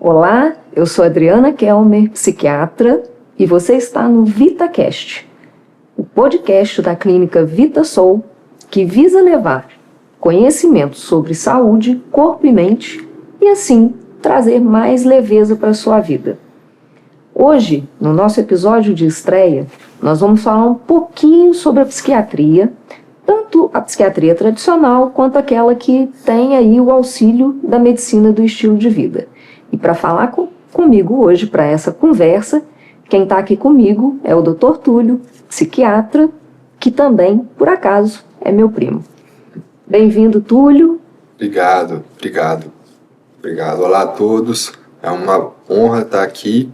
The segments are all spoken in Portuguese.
Olá, eu sou Adriana Kelmer, psiquiatra, e você está no VitaCast, o podcast da clínica VitaSoul, que visa levar conhecimento sobre saúde, corpo e mente, e assim trazer mais leveza para a sua vida. Hoje, no nosso episódio de estreia, nós vamos falar um pouquinho sobre a psiquiatria, tanto a psiquiatria tradicional quanto aquela que tem aí o auxílio da medicina do estilo de vida. E para falar comigo hoje, para essa conversa, quem está aqui comigo é o Dr. Túlio, psiquiatra, que também, por acaso, é meu primo. Bem-vindo, Túlio. Obrigado. Olá a todos. É uma honra estar aqui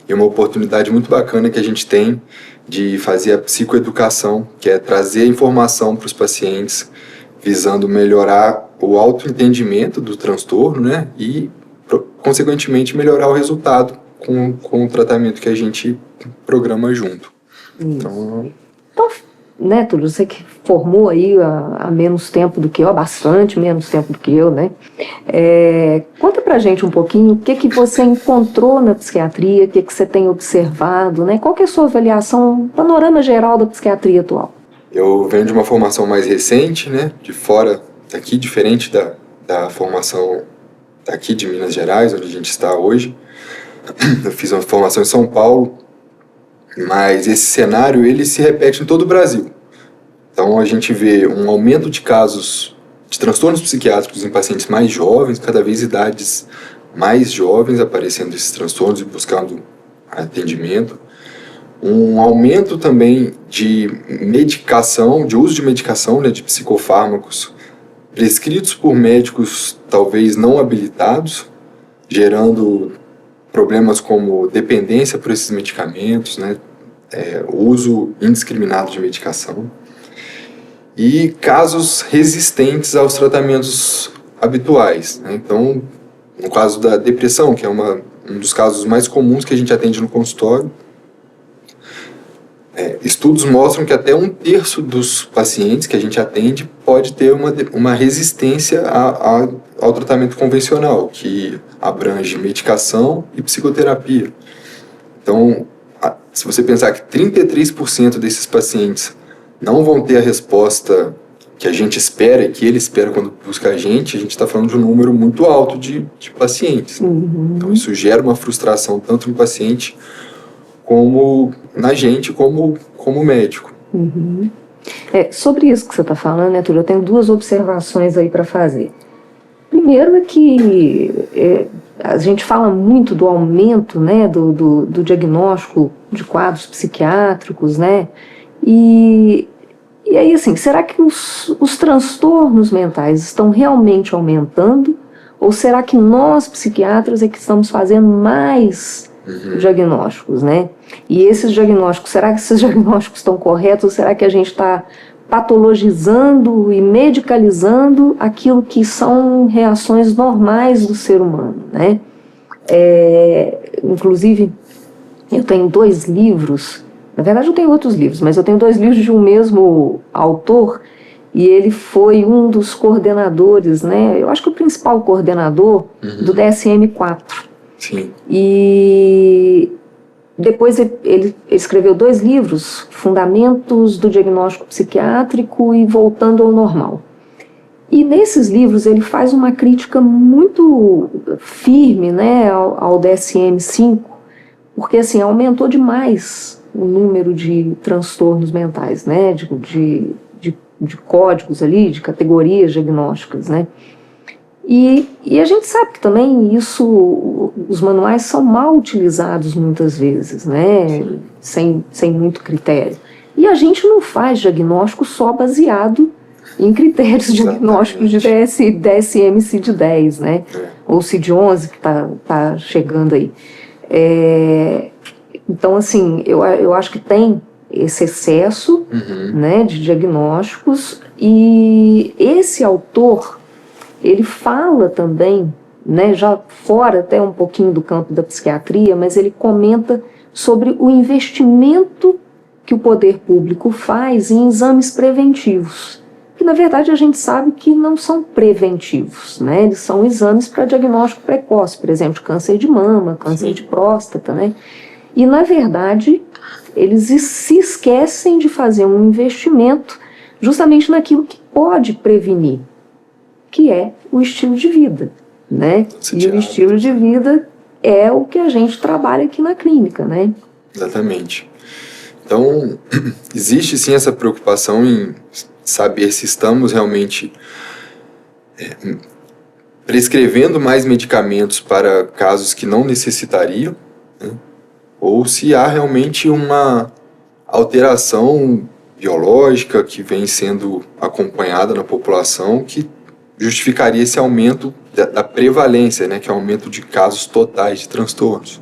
e uma oportunidade muito bacana que a gente tem de fazer a psicoeducação, que é trazer informação para os pacientes, visando melhorar o autoentendimento do transtorno, né? E, consequentemente, melhorar o resultado com o tratamento que a gente programa junto. Então, né, Túlio, você que formou aí há menos tempo do que eu, há bastante menos tempo do que eu, né? Conta pra gente um pouquinho o que você encontrou na psiquiatria, o que você tem observado, né? Qual que é a sua avaliação, panorama geral da psiquiatria atual? Eu venho de uma formação mais recente, né? De fora daqui, diferente da formação daqui de Minas Gerais, onde a gente está hoje. Eu fiz uma formação em São Paulo, mas esse cenário ele se repete em todo o Brasil. Então a gente vê um aumento de casos de transtornos psiquiátricos em pacientes mais jovens, cada vez idades mais jovens aparecendo esses transtornos e buscando atendimento. Um aumento também de medicação, de uso de medicação, né, de psicofármacos prescritos por médicos talvez não habilitados, gerando problemas como dependência por esses medicamentos, né, uso indiscriminado de medicação e casos resistentes aos tratamentos habituais, né? Então, no caso da depressão, que é um dos casos mais comuns que a gente atende no consultório, estudos mostram que até 1/3 dos pacientes que a gente atende pode ter uma resistência ao tratamento convencional, que abrange medicação e psicoterapia. Então, se você pensar que 33% desses pacientes não vão ter a resposta que a gente espera e que ele espera quando busca a gente está falando de um número muito alto de pacientes. Uhum. Então, isso gera uma frustração tanto no paciente como na gente, como médico. Uhum. Sobre isso que você está falando, né, Túlio, eu tenho duas observações aí para fazer. Primeiro é que a gente fala muito do aumento, né, do diagnóstico de quadros psiquiátricos, né, e aí, assim, será que os transtornos mentais estão realmente aumentando? Ou será que nós, psiquiatras, é que estamos fazendo mais diagnósticos, né? E esses diagnósticos, será que esses diagnósticos estão corretos? Ou será que a gente está patologizando e medicalizando aquilo que são reações normais do ser humano, né? Inclusive, eu tenho 2 livros, na verdade eu tenho outros livros, mas eu tenho 2 livros de um mesmo autor, e ele foi um dos coordenadores, né? Eu acho que o principal coordenador do DSM-4. Sim. E depois ele escreveu 2 livros, Fundamentos do Diagnóstico Psiquiátrico e Voltando ao Normal. E nesses livros ele faz uma crítica muito firme, né, ao DSM-5, porque assim, aumentou demais o número de transtornos mentais, né, de códigos ali, de categorias diagnósticas, né. E a gente sabe que também os manuais são mal utilizados muitas vezes, né? Sem muito critério. E a gente não faz diagnóstico só baseado em critérios diagnósticos de DSM-CID-10, né? Ou CID-11, que tá chegando aí. Então, assim, eu acho que tem esse excesso, né, de diagnósticos, e esse autor, ele fala também, né, já fora até um pouquinho do campo da psiquiatria, mas ele comenta sobre o investimento que o poder público faz em exames preventivos, que na verdade a gente sabe que não são preventivos, né? Eles são exames para diagnóstico precoce, por exemplo, de câncer de mama, câncer de próstata, né? E na verdade eles se esquecem de fazer um investimento justamente naquilo que pode prevenir, que é o estilo de vida, né? E o estilo de vida é o que a gente trabalha aqui na clínica, né? Exatamente. Então, existe sim essa preocupação em saber se estamos realmente prescrevendo mais medicamentos para casos que não necessitariam, né? Ou se há realmente uma alteração biológica que vem sendo acompanhada na população que justificaria esse aumento da prevalência, né, que é o aumento de casos totais de transtornos.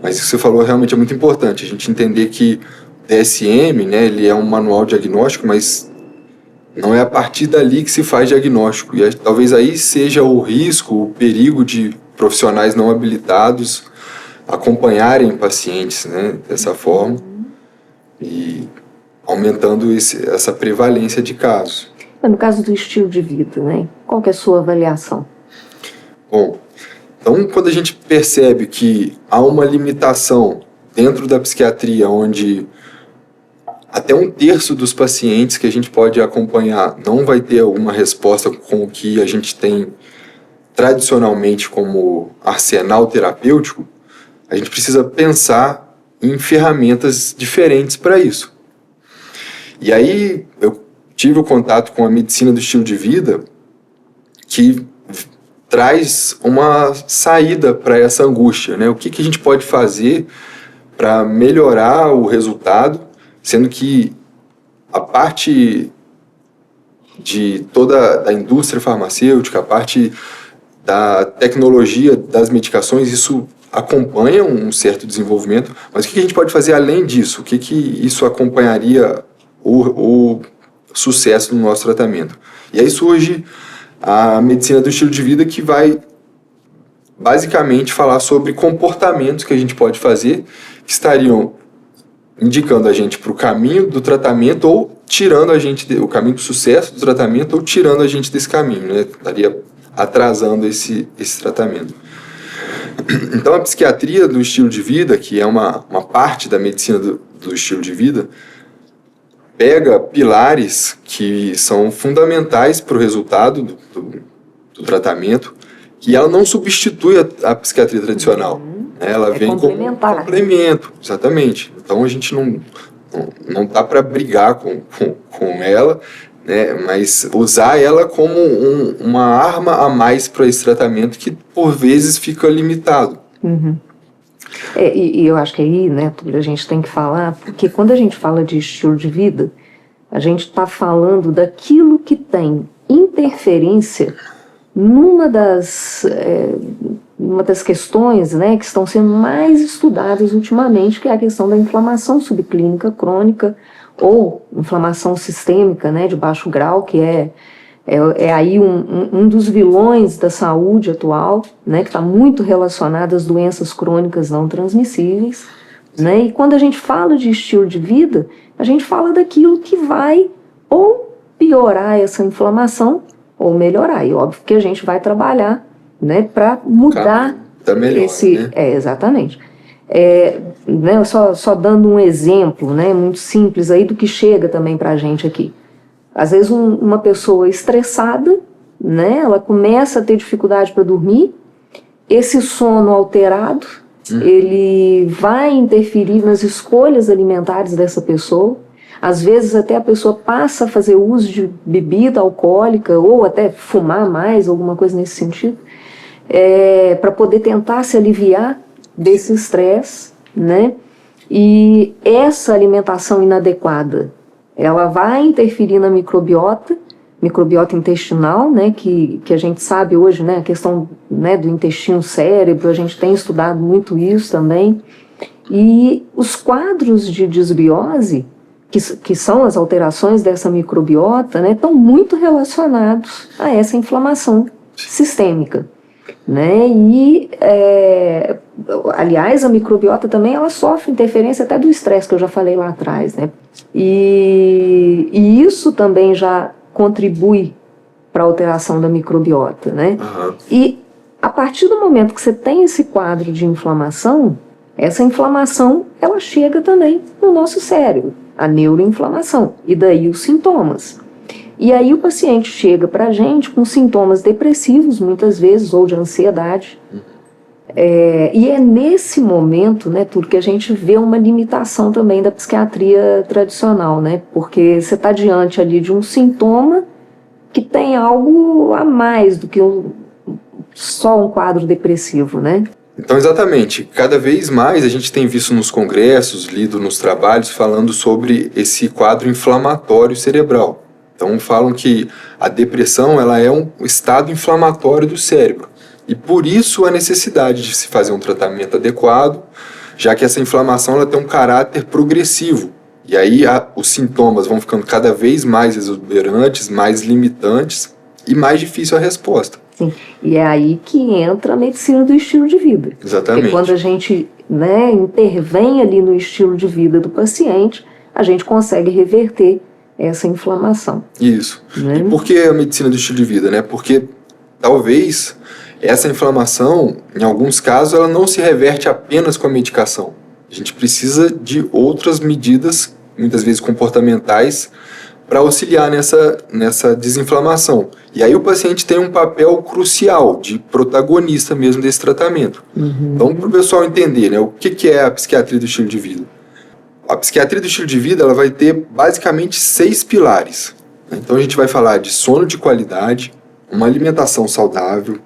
Mas isso que você falou realmente é muito importante, a gente entender que o DSM, né, ele é um manual diagnóstico, mas não é a partir dali que se faz diagnóstico. E talvez aí seja o risco, o perigo de profissionais não habilitados acompanharem pacientes, né, dessa forma e aumentando essa prevalência de casos. No caso do estilo de vida, né, qual que é a sua avaliação? Bom, então quando a gente percebe que há uma limitação dentro da psiquiatria, onde até 1/3 dos pacientes que a gente pode acompanhar não vai ter uma resposta com o que a gente tem tradicionalmente como arsenal terapêutico, a gente precisa pensar em ferramentas diferentes para isso. E aí eu tive o contato com a medicina do estilo de vida, que traz uma saída para essa angústia, né? O que a gente pode fazer para melhorar o resultado, sendo que a parte de toda a indústria farmacêutica, a parte da tecnologia das medicações, isso acompanha um certo desenvolvimento, mas o que a gente pode fazer além disso? O que isso acompanharia o sucesso no nosso tratamento? E aí surge a medicina do estilo de vida, que vai basicamente falar sobre comportamentos que a gente pode fazer que estariam indicando a gente para o caminho do tratamento ou tirando a gente, o caminho do sucesso do tratamento ou tirando a gente desse caminho, né? Estaria atrasando esse tratamento. Então a psiquiatria do estilo de vida, que é uma parte da medicina do estilo de vida, pega pilares que são fundamentais para o resultado do tratamento, e ela não substitui a psiquiatria tradicional. Ela vem como um complemento, exatamente. Então a gente não tá para brigar com ela, né, mas usar ela como uma arma a mais para esse tratamento que por vezes fica limitado. Uhum. E eu acho que aí, né, Túlio, a gente tem que falar, porque quando a gente fala de estilo de vida, a gente está falando daquilo que tem interferência numa das questões, né, que estão sendo mais estudadas ultimamente, que é a questão da inflamação subclínica crônica ou inflamação sistêmica, né, de baixo grau, que é aí um dos vilões da saúde atual, né, que está muito relacionado às doenças crônicas não transmissíveis, né, e quando a gente fala de estilo de vida, a gente fala daquilo que vai ou piorar essa inflamação ou melhorar, e óbvio que a gente vai trabalhar, né, para mudar esse... Né? Exatamente. Né, só dando um exemplo, né, muito simples aí do que chega também para a gente aqui. Às vezes uma pessoa estressada, né, ela começa a ter dificuldade para dormir, esse sono alterado, ele vai interferir nas escolhas alimentares dessa pessoa. Às vezes até a pessoa passa a fazer uso de bebida alcoólica ou até fumar mais, alguma coisa nesse sentido, para poder tentar se aliviar desse estresse, né? E essa alimentação inadequada, ela vai interferir na microbiota intestinal, né, que a gente sabe hoje, né, a questão, né, do intestino-cérebro, a gente tem estudado muito isso também. E os quadros de disbiose, que são as alterações dessa microbiota, né, estão muito relacionados a essa inflamação sistêmica, né? E, aliás, a microbiota também ela sofre interferência até do estresse, que eu já falei lá atrás, né? E isso também já contribui para a alteração da microbiota, né? E a partir do momento que você tem esse quadro de inflamação, essa inflamação, ela chega também no nosso cérebro, a neuroinflamação, e daí os sintomas. E aí o paciente chega para a gente com sintomas depressivos, muitas vezes, ou de ansiedade. E é nesse momento, né, Túlio, que a gente vê uma limitação também da psiquiatria tradicional, né? Porque você está diante ali de um sintoma que tem algo a mais do que só um quadro depressivo, né? Então, exatamente. Cada vez mais a gente tem visto nos congressos, lido nos trabalhos, falando sobre esse quadro inflamatório cerebral. Então, falam que a depressão ela é um estado inflamatório do cérebro. E por isso a necessidade de se fazer um tratamento adequado, já que essa inflamação ela tem um caráter progressivo. E aí os sintomas vão ficando cada vez mais exuberantes, mais limitantes e mais difícil a resposta. Sim, e é aí que entra a medicina do estilo de vida. Exatamente. Porque quando a gente, né, intervém ali no estilo de vida do paciente, a gente consegue reverter essa inflamação. Isso. Né? E por que a medicina do estilo de vida, né? Porque talvez essa inflamação, em alguns casos, ela não se reverte apenas com a medicação. A gente precisa de outras medidas, muitas vezes comportamentais, para auxiliar nessa desinflamação. E aí o paciente tem um papel crucial de protagonista mesmo desse tratamento. Então, para o pessoal entender, né, o que é a psiquiatria do estilo de vida. A psiquiatria do estilo de vida ela vai ter basicamente 6 pilares. Então a gente vai falar de sono de qualidade, uma alimentação saudável,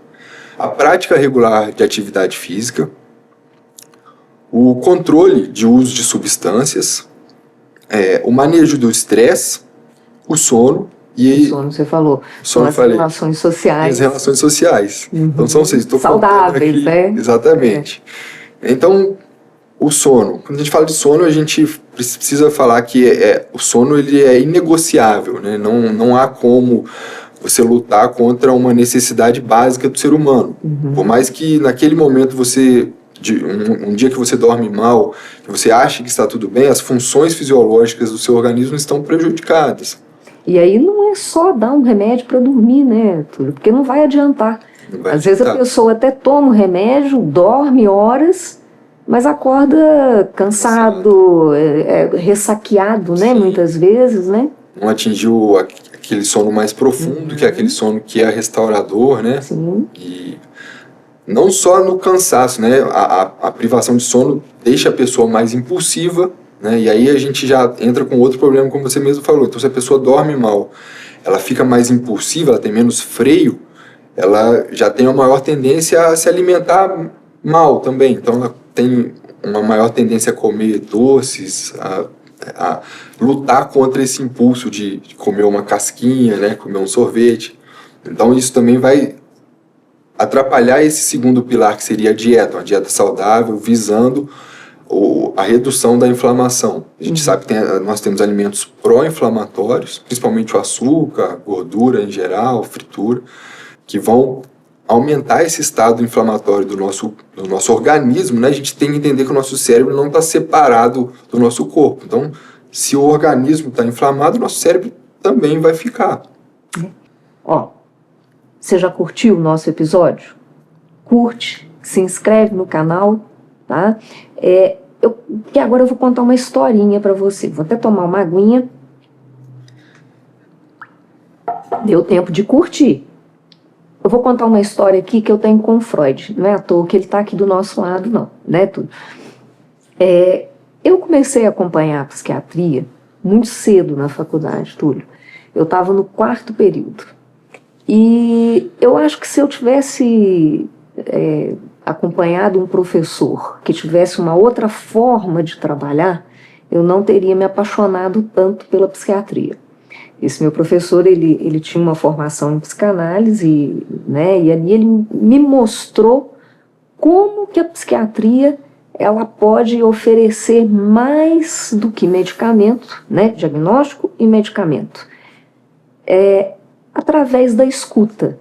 a prática regular de atividade física, o controle de uso de substâncias, o manejo do estresse, o sono e... O sono, você falou. São as relações sociais. As relações sociais. Então são 6. Saudáveis, aqui, né? Exatamente. Então, o sono. Quando a gente fala de sono, a gente precisa falar que o sono ele é inegociável, né? Não há como você lutar contra uma necessidade básica do ser humano. Por mais que naquele momento um dia que você dorme mal, que você acha que está tudo bem, as funções fisiológicas do seu organismo estão prejudicadas. E aí não é só dar um remédio para dormir, né, Túlio? Porque não vai adiantar. Às vezes a pessoa até toma o remédio, dorme horas, mas acorda cansado, ressaqueado, né, muitas vezes, né? Não atingiu aquele sono mais profundo, que é aquele sono que é restaurador, né? Sim. E não só no cansaço, né? A privação de sono deixa a pessoa mais impulsiva, né? E aí a gente já entra com outro problema, como você mesmo falou. Então, se a pessoa dorme mal, ela fica mais impulsiva, ela tem menos freio, ela já tem uma maior tendência a se alimentar mal também. Então, ela tem uma maior tendência a comer doces, a lutar contra esse impulso de comer uma casquinha, né, comer um sorvete. Então isso também vai atrapalhar esse segundo pilar, que seria a dieta, uma dieta saudável, visando a redução da inflamação. A gente sabe que nós temos alimentos pró-inflamatórios, principalmente o açúcar, a gordura em geral, fritura, que vão aumentar esse estado inflamatório do nosso organismo, né? A gente tem que entender que o nosso cérebro não está separado do nosso corpo. Então, se o organismo está inflamado, o nosso cérebro também vai ficar. Ó, você já curtiu o nosso episódio? Curte, se inscreve no canal, tá? Porque agora eu vou contar uma historinha para você. Vou até tomar uma aguinha. Deu tempo de curtir. Eu vou contar uma história aqui que eu tenho com o Freud. Não é à toa que ele está aqui do nosso lado, não. Né, Túlio? Eu comecei a acompanhar a psiquiatria muito cedo na faculdade, Túlio. Eu estava no 4º período. E eu acho que se eu tivesse acompanhado um professor que tivesse uma outra forma de trabalhar, eu não teria me apaixonado tanto pela psiquiatria. Esse meu professor, ele tinha uma formação em psicanálise, né, e ali ele me mostrou como que a psiquiatria ela pode oferecer mais do que medicamento, né, diagnóstico e medicamento, através da escuta,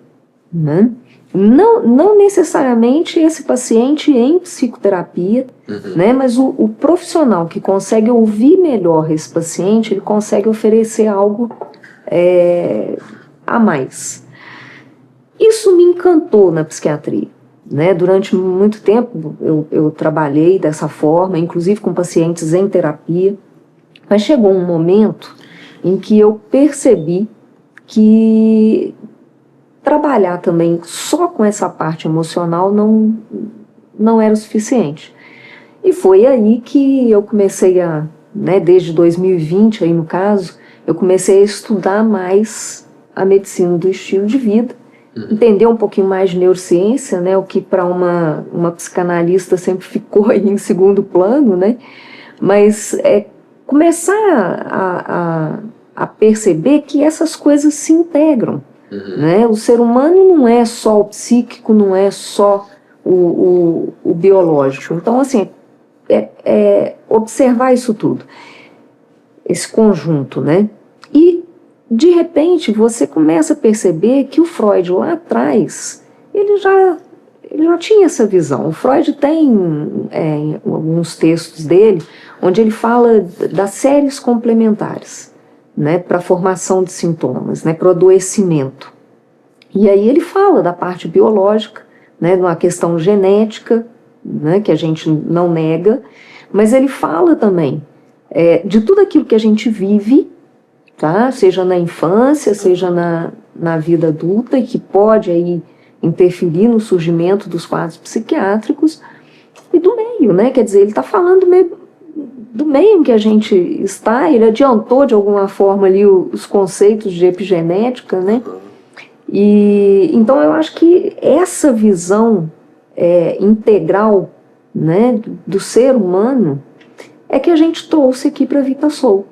né? Não necessariamente esse paciente em psicoterapia, né, mas o profissional que consegue ouvir melhor esse paciente, ele consegue oferecer algo a mais. Isso me encantou na psiquiatria, né? Durante muito tempo eu trabalhei dessa forma, inclusive com pacientes em terapia, mas chegou um momento em que eu percebi que trabalhar também só com essa parte emocional não era o suficiente. E foi aí que eu comecei né, desde 2020, aí no caso, eu comecei a estudar mais a medicina do estilo de vida, entender um pouquinho mais de neurociência, né, o que para uma psicanalista sempre ficou aí em segundo plano, né, mas começar a perceber que essas coisas se integram. Né? O ser humano não é só o psíquico, não é só o biológico. Então, assim, observar isso tudo, esse conjunto, né? E, de repente, você começa a perceber que o Freud, lá atrás, ele já tinha essa visão. O Freud tem alguns textos dele onde ele fala das séries complementares, né, para a formação de sintomas, né, para o adoecimento. E aí ele fala da parte biológica, né, de uma questão genética, né, que a gente não nega, mas ele fala também de tudo aquilo que a gente vive, tá? Seja na infância, seja na vida adulta, e que pode aí interferir no surgimento dos quadros psiquiátricos, e do meio, né? Quer dizer, ele está falando do meio em que a gente está. Ele adiantou de alguma forma ali os conceitos de epigenética, né? E então eu acho que essa visão integral, né, do ser humano é que a gente trouxe aqui para a VitaSoul.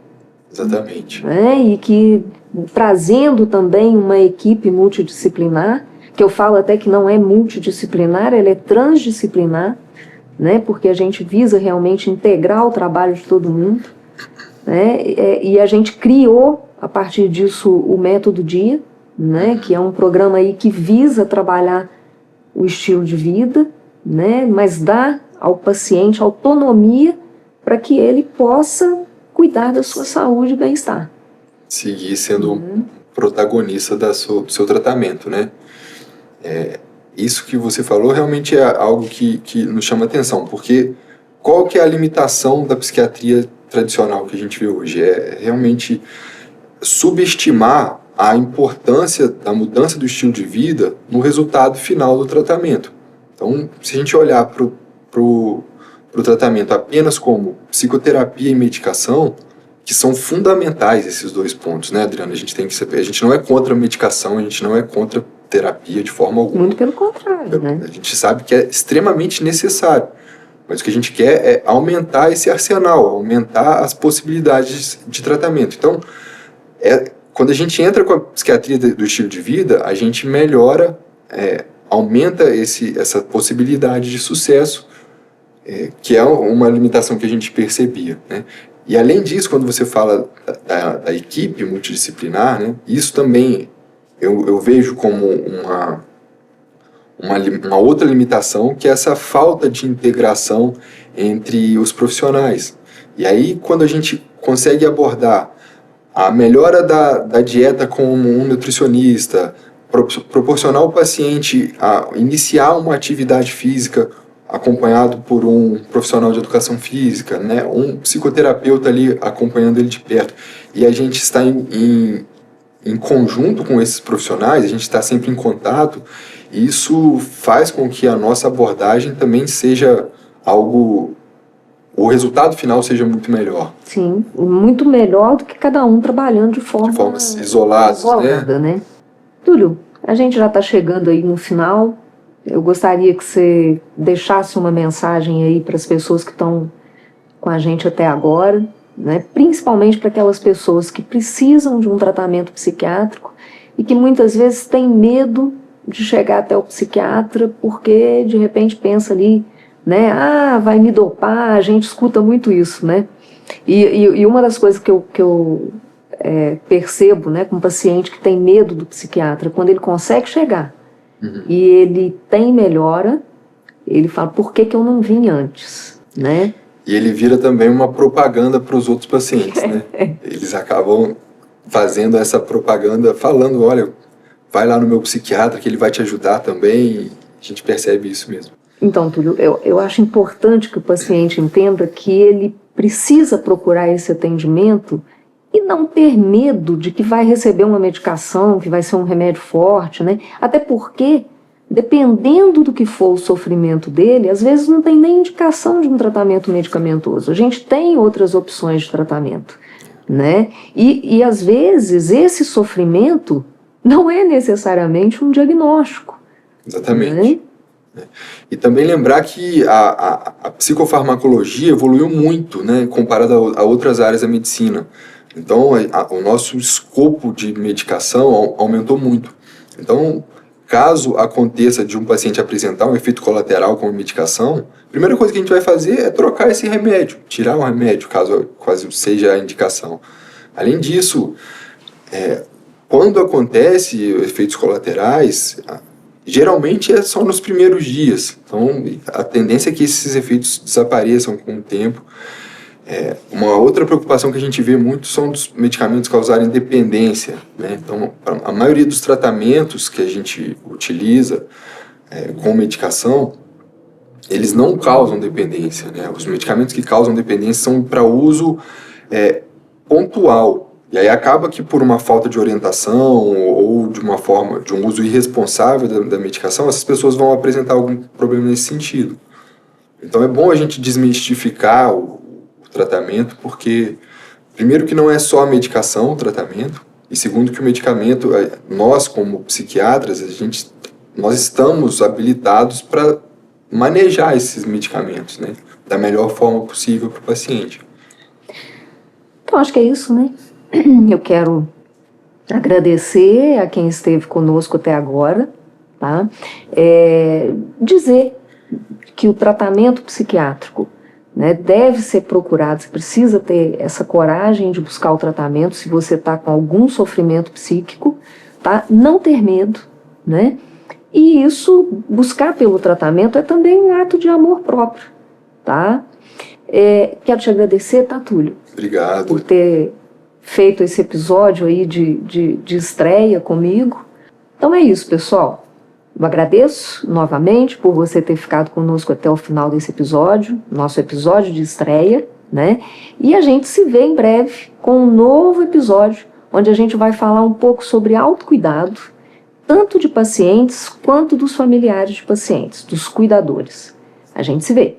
Exatamente. E que, trazendo também uma equipe multidisciplinar, que eu falo até que não é multidisciplinar, ela é transdisciplinar, né, porque a gente visa realmente integrar o trabalho de todo mundo, né, e a gente criou, a partir disso, o Método Dia, né, que é um programa aí que visa trabalhar o estilo de vida, né, mas dá ao paciente autonomia para que ele possa cuidar da sua saúde e bem-estar. Seguir sendo protagonista do seu tratamento, né? Isso que você falou realmente é algo que nos chama atenção, porque qual que é a limitação da psiquiatria tradicional que a gente vê hoje? É realmente subestimar a importância da mudança do estilo de vida no resultado final do tratamento. Então, se a gente olhar para o tratamento apenas como psicoterapia e medicação, que são fundamentais esses dois pontos, né, Adriana? A gente tem que saber, a gente não é contra a medicação, a gente não é contra terapia de forma alguma. Muito pelo contrário, né? A gente sabe que é extremamente necessário, mas o que a gente quer é aumentar esse arsenal, aumentar as possibilidades de tratamento. Então, quando a gente entra com a psiquiatria do estilo de vida, a gente melhora, aumenta essa possibilidade de sucesso, que é uma limitação que a gente percebia, né? E além disso, quando você fala da equipe multidisciplinar, né, isso também eu vejo como uma outra limitação, que é essa falta de integração entre os profissionais. E aí, quando a gente consegue abordar a melhora da dieta com um nutricionista, proporcionar ao paciente a iniciar uma atividade física acompanhado por um profissional de educação física, né, um psicoterapeuta ali acompanhando ele de perto, e a gente está em conjunto com esses profissionais, a gente está sempre em contato, e isso faz com que a nossa abordagem também seja o resultado final seja muito melhor. Sim, muito melhor do que cada um trabalhando de formas isolada, né? Túlio, a gente já está chegando aí no final. Eu gostaria que você deixasse uma mensagem aí para as pessoas que estão com a gente até agora, né? Principalmente para aquelas pessoas que precisam de um tratamento psiquiátrico e que muitas vezes têm medo de chegar até o psiquiatra porque de repente pensa ali, né? Vai me dopar, a gente escuta muito isso, né? E uma das coisas que eu percebo, né, com um paciente que tem medo do psiquiatra, quando ele consegue chegar e ele tem melhora, ele fala, por que eu não vim antes, né? E ele vira também uma propaganda para os outros pacientes, né? Eles acabam fazendo essa propaganda, falando, olha, vai lá no meu psiquiatra que ele vai te ajudar também. A gente percebe isso mesmo. Então, Túlio, eu acho importante que o paciente entenda que ele precisa procurar esse atendimento e não ter medo de que vai receber uma medicação, que vai ser um remédio forte, né? Até porque, dependendo do que for o sofrimento dele, às vezes não tem nem indicação de um tratamento medicamentoso. A gente tem outras opções de tratamento, né? E às vezes esse sofrimento não é necessariamente um diagnóstico. Exatamente. Né? E também lembrar que a psicofarmacologia evoluiu muito, né, comparado a outras áreas da medicina. Então, o nosso escopo de medicação aumentou muito. Então, caso aconteça de um paciente apresentar um efeito colateral com a medicação, a primeira coisa que a gente vai fazer é trocar esse remédio, tirar o remédio, caso seja a indicação. Além disso, quando acontece efeitos colaterais, geralmente é só nos primeiros dias. Então, a tendência é que esses efeitos desapareçam com o tempo. Uma outra preocupação que a gente vê muito são dos medicamentos causarem dependência, né? Então, a maioria dos tratamentos que a gente utiliza com medicação, eles não causam dependência, né? Os medicamentos que causam dependência são para uso pontual. E aí acaba que por uma falta de orientação ou de um uso irresponsável da medicação, essas pessoas vão apresentar algum problema nesse sentido. Então é bom a gente desmistificar o tratamento, porque primeiro que não é só a medicação o tratamento, e segundo que o medicamento, nós como psiquiatras, nós estamos habilitados para manejar esses medicamentos, né, da melhor forma possível para o paciente. Então acho que é isso, né? Eu quero agradecer a quem esteve conosco até agora, tá? Dizer que o tratamento psiquiátrico, né, deve ser procurado, você precisa ter essa coragem de buscar o tratamento se você está com algum sofrimento psíquico, tá? Não ter medo, né? E isso, buscar pelo tratamento é também um ato de amor próprio, tá? Quero te agradecer, tá, Túlio? Obrigado. Por ter feito esse episódio aí de estreia comigo. Então é isso, pessoal. Eu agradeço novamente por você ter ficado conosco até o final desse episódio, nosso episódio de estreia, né? E a gente se vê em breve com um novo episódio, onde a gente vai falar um pouco sobre autocuidado, tanto de pacientes quanto dos familiares de pacientes, dos cuidadores. A gente se vê.